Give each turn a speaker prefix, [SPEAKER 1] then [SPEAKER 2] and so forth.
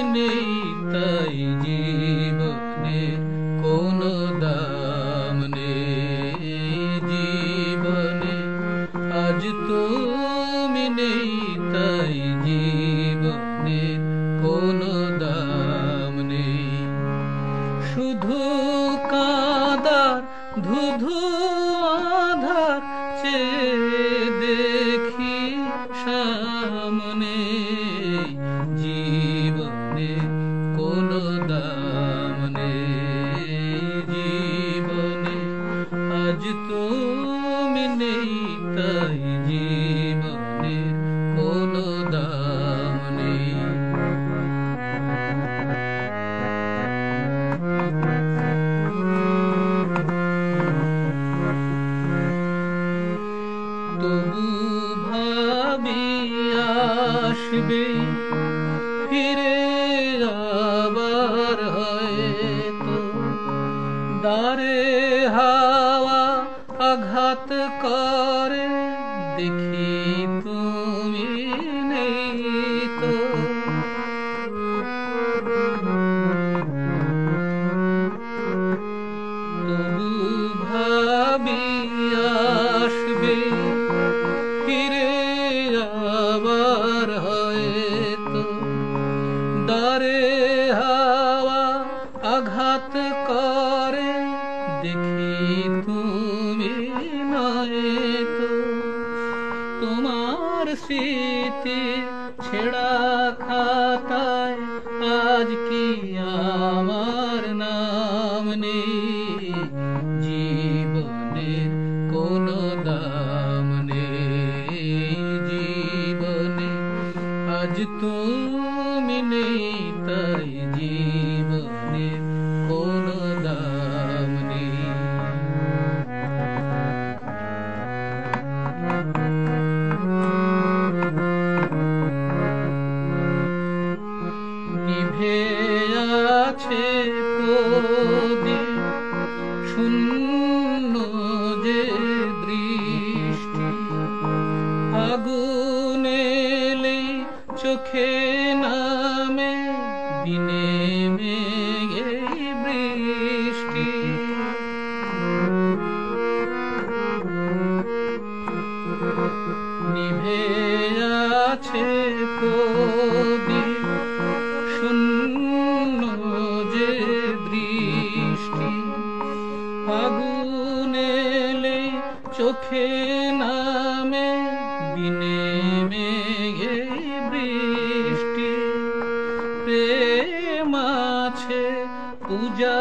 [SPEAKER 1] নেই তাই জীবনে কোনো দাম নেই জীবনে আজ তুমি নেই তাই জীবনে কোনো দাম নেই শুধু কাঁদার ধুধু আধার চেয়ে দেখি সামনে জীবনে কোনো দাম নেই জীবনে আজ তুমি নেই তাই জীবনে কোনো দাম নেই তবু ভাবি আসবে ফিরে আবার হয়তো দ্বারে হাওয়া আঘাত করে দেখি তুমি নেই তো তবু ভাবি আসবে ফিরে আবার হয়তো দ্বারে হাওয়া আঘাত করে দেখি তুমি নয়তো তোমার স্মৃতি ছেঁড়া খাতায় আজ কি আমার নাম নেই জীবনের কোনো দাম নেই জীবনে আজ তুমি নেই তাই জীবনের কোনো দাম নেই নিভে আছে প্রদীপ শূন্য যে দৃষ্টি আগুন এলে চোখে নামে দিনে মেঘে বৃষ্টি নিভে আছে প্রদীপ শূন্য যে দৃষ্টি আগুন এলে চোখে নামে দিনে মেঘে বৃষ্টি প্রেম আছে পূজা